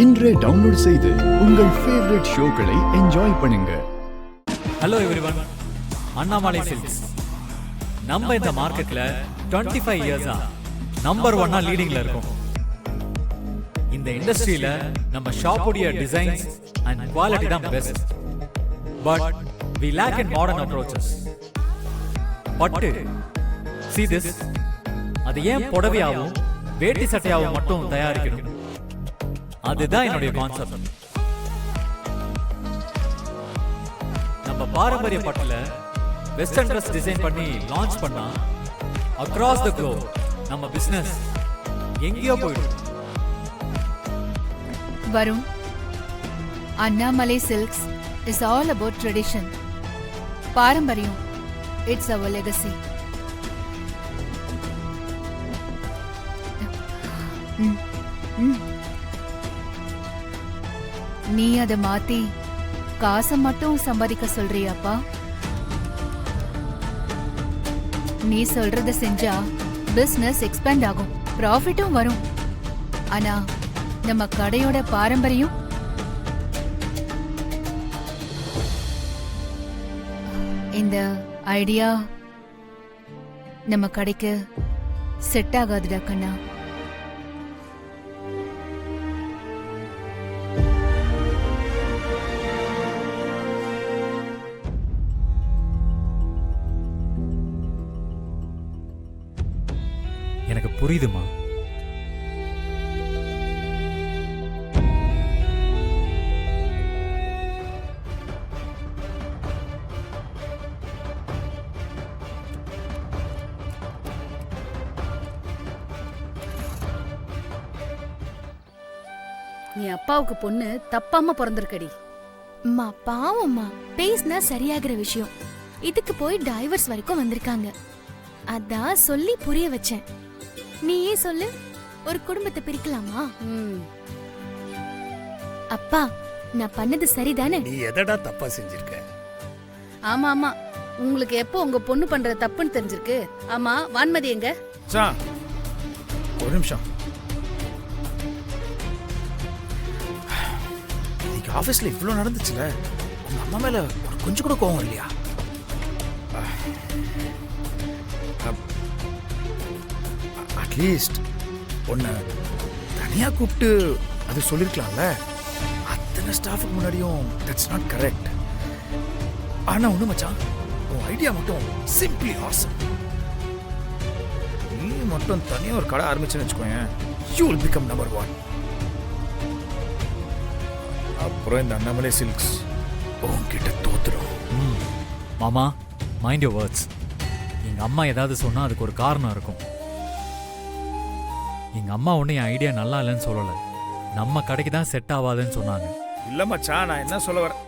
இன்றே டவுன்லோட் செய்து உங்கள் ஃபேவரட் ஷோக்களை என்ஜாய் பண்ணுங்க. ஹலோ எவ்ரிவன், அண்ணாமலை சில்க்ஸ் நம்ம இந்த மார்க்கெட்ல 25 இயர்ஸா நம்பர் 1 லீடிங்ல இருக்கோம். இந்த இண்டஸ்ட்ரியில நம்ம ஷாப்புடைய டிசைன்ஸ் அண்ட் குவாலிட்டி தான் best. But we lack in modern approaches. பட்டு see this, அது ஏன் புடவையாவும் வேட்டி சட்டையாவும் மட்டும் தயாரிக்கணும்? அதுதான் என்னுடைய கான்செப்ட். நம்ம பாரம்பரிய பட்டுல வெஸ்டர்ன் ட்ரெஸ் டிசைன் பண்ணி லான்ச் பண்ணா அக்ராஸ் த குளோப் நம்ம பிசினஸ் எங்கேயோ போயிடும். Varun, Annamalai Silks is all about tradition. பாரம்பரியம், it's our legacy. நீ அதை மாத்தி காசை மட்டும் சம்பாதிக்க சொல்றியாப்பா? நீ சொல்றத செஞ்சா பிசினஸ் எக்ஸ்பேண்ட் ஆகும், ப்ராஃபிட்டும் வரும். ஆனா நம்ம கடையோட பாரம்பரியம் இந்த ஐடியா நம்ம கடைக்கு செட் ஆகாதுடா கண்ணா. எனக்கு புரியுதுமா. நீ அப்பாவுக்கு பொண்ணு தப்பாம பிறந்திருக்கடி. அம்மா பாவம்மா, பேசினா சரியாகிற விஷயம். இதுக்கு போய் டைவர்ஸ் வரைக்கும் வந்திருக்காங்க. அதான் சொல்லி புரிய வச்சேன். நீயே சொல்லு, ஒரு குடும்பத்தை பிரிக்கலாமா? அப்பா, நான் பண்ணது சரிதானே? நீ எதடா தப்பா செஞ்சிருக்க? ஆமா ஆமா, உங்களுக்கு எப்போ உங்க பொண்ணு பண்ற தப்புன்னு தெரிஞ்சிருக்கு. ஆமா, வான்மதி எங்க? ஒரு நிமிஷம். இன்னைக்கு ஆபீஸ்ல இவ்வளவு நடந்துச்சுல, உங்க அம்மா மேல ஒரு கொஞ்சம் கூட கோவம் இல்லையா? அட்லீஸ்ட் உன்னை தனியா கூப்பிட்டு அது சொல்லிருக்கலாம்ல. அத்தனை ஸ்டாஃபுக்கு முன்னாடியும் தட்ஸ் நாட் கரெக்ட். ஆனா ஒண்ணு மச்சான், உன் ஐடியா மட்டும் சிம்பிளி ஆசம். நீ மட்டும் தனியா ஒரு கடை ஆரம்பிச்சுன்னு வச்சுக்கோங்க, யூ வில் பிகம் நம்பர் 1. அப்புறம் இந்த அண்ணாமலை சில்க்ஸ் உன்கிட்ட தோத்துடும். மாமா, மைண்ட் யுவர் வேர்ட்ஸ். எங்க அம்மா ஏதாவது சொன்னா அதுக்கு ஒரு காரணம் இருக்கும். எங்க அம்மா ஒன்னும் என் ஐடியா நல்லா இல்லைன்னு சொல்லல, நம்ம கடைக்கு தான் செட் ஆகாதுன்னு சொன்னாங்க. இல்ல மச்சான், நான் என்ன சொல்ல வரேன்,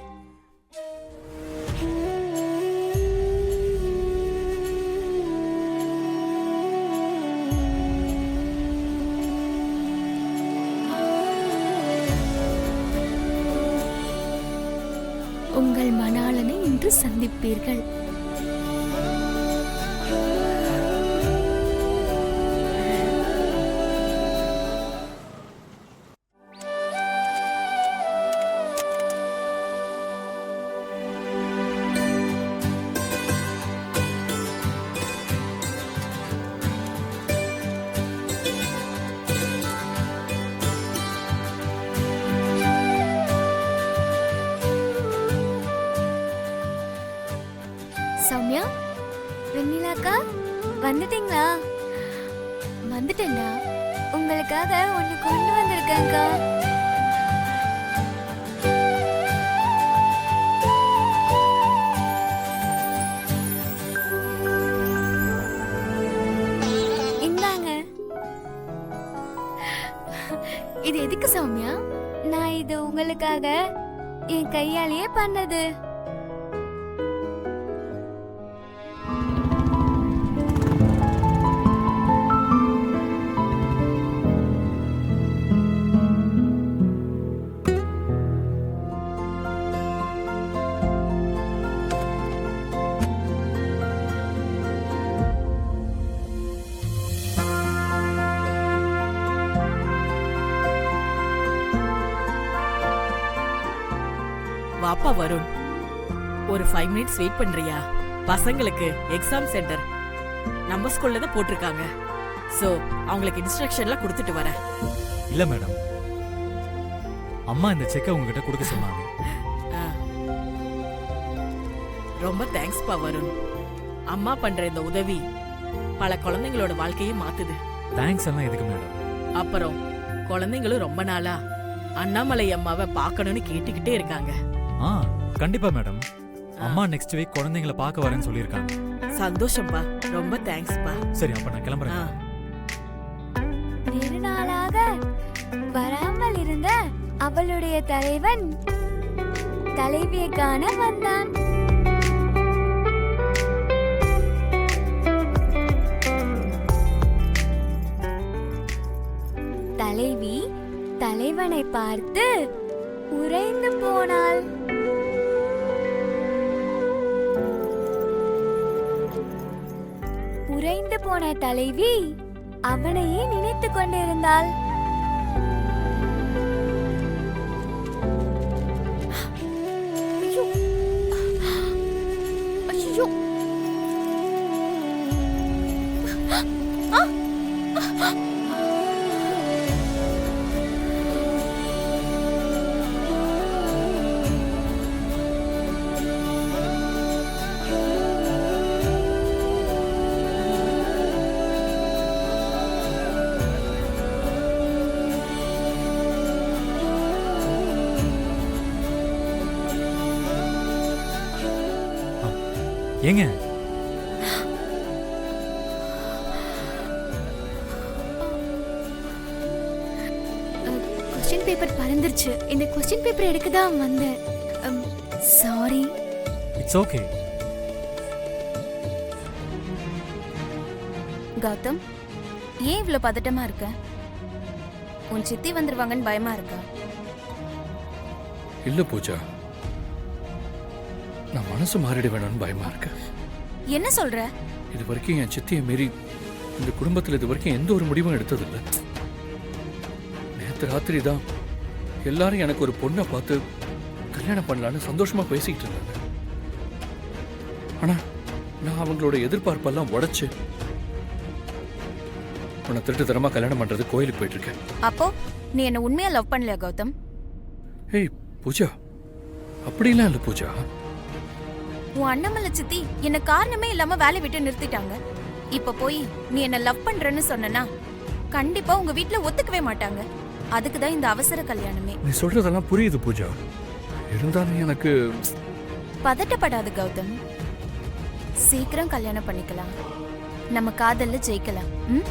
உங்கள் மணாளனை இன்று சந்திப்பீர்கள். சௌமியா, வெண்ணிலாக்கா வந்துட்டீங்களா? வந்துட்டேன்டா. உங்களுக்காக ஒண்ணு கொண்டு வந்திருக்கேன்க்கா. இந்தாங்க. இது எதுக்கு சௌமியா? நான் இது உங்களுக்காக என் கையாலேயே பண்ணது. வாப்பா வருண், ஒரு 5 மினிட்ஸ் வெயிட் பண்றியா? பசங்களுக்கு எக்ஸாம் சென்டர் நம்ம ஸ்கூல்ல தான் போட்டிருக்காங்க. சோ அவங்களுக்கு இன்ஸ்ட்ரக்ஷன்லாம் கொடுத்துட்டு வரேன். இல்ல மேடம், அம்மா இந்த செக்கை உங்ககிட்ட கொடுக்க சொன்னாங்க. ஆ. ரொம்ப தேங்க்ஸ்பா வருண். அம்மா பண்ற இந்த உதவி பல குழந்தைங்களோட வாழ்க்கையை மாத்துது. தேங்க்ஸ் எல்லாம் எதுக்கு மேடம்? அப்புறம் குழந்தைங்களும் ரொம்ப நாளா அண்ணாமலை அம்மாவை பார்க்கணும்னு கேட்டுக்கிட்டே இருக்காங்க. ஆ கண்டிப்பா மேடம். அம்மா நெக்ஸ்ட் வீக் குழந்தைங்கள பார்க்க வரேன்னு சொல்லியிருக்காங்க. சந்தோஷம்பா, ரொம்ப தேங்க்ஸ்பா. சரி அப்ப நான் கிளம்புறேன். ஆ. நெடுநாளாக வராமல் இருந்த அவளுடைய தலைவன் தலைவியை காண வந்தான். தலைவி தலைவனை பார்த்து உறைந்து போனாள். உறைந்து போன தலைவி அவனையே நினைத்துக் கொண்டிருந்தாள். ஐயோ! ஐயோ! ஏங்க கொஸ்டின் பேப்பர் பறந்துருச்சு. இந்த கொஸ்டின் பேப்பர் எடுக்க தான் வந்தேன். சாரி. It's okay. கௌதம், ஏன் இவ்ளோ பதட்டமா இருக்க? உன் சித்தி வந்துருவாங்கன்னு பயமா இருக்கா? இல்ல பூஜா, நான் மனசு மாறிட வேணும்னு பயமா இருக்கு. என்ன சொல்ற? இது வரைக்கும் என் சித்தியை மீறி இந்த குடும்பத்தில் இது வரைக்கும் எந்த ஒரு முடிவும் எடுத்ததில்லை. நேற்று ராத்திரி தான் எல்லாரும் எனக்கு ஒரு பொண்ணை பார்த்து கல்யாணம் பண்ணலான்னு சந்தோஷமா பேசிக்கிட்டு இருந்தாங்க. ஆனா நான் அவங்களோட எதிர்பார்ப்பெல்லாம் உடைச்சு உன்னை திருட்டுத்தனமா கல்யாணம் பண்றது கோயிலுக்கு போயிட்டு இருக்கேன். அப்போ நீ என்ன உண்மையா லவ் பண்ணலையா கௌதம்? ஏய் பூஜா, அப்படிலாம் இல்லை பூஜா. உன் அண்ணாமலை சித்தி என்ன காரணமே இல்லாம வேலை விட்டு நிறுத்திட்டாங்க. இப்ப போய் நீ என்ன லவ் பண்றன்னு சொன்னா கண்டிப்பா உங்க வீட்ல ஒத்துக்கவே மாட்டாங்க. அதுக்கு தான் இந்த அவசர கல்யாணமே. நீ சொல்றதெல்லாம் புரியுது பூஜா, இருந்தாலும் எனக்கு பதட்டப்படாத கௌதம், சீக்கிரம் கல்யாணம் பண்ணிக்கலாம். நம்ம காதல்ல ஜெயிக்கலாம். ம்?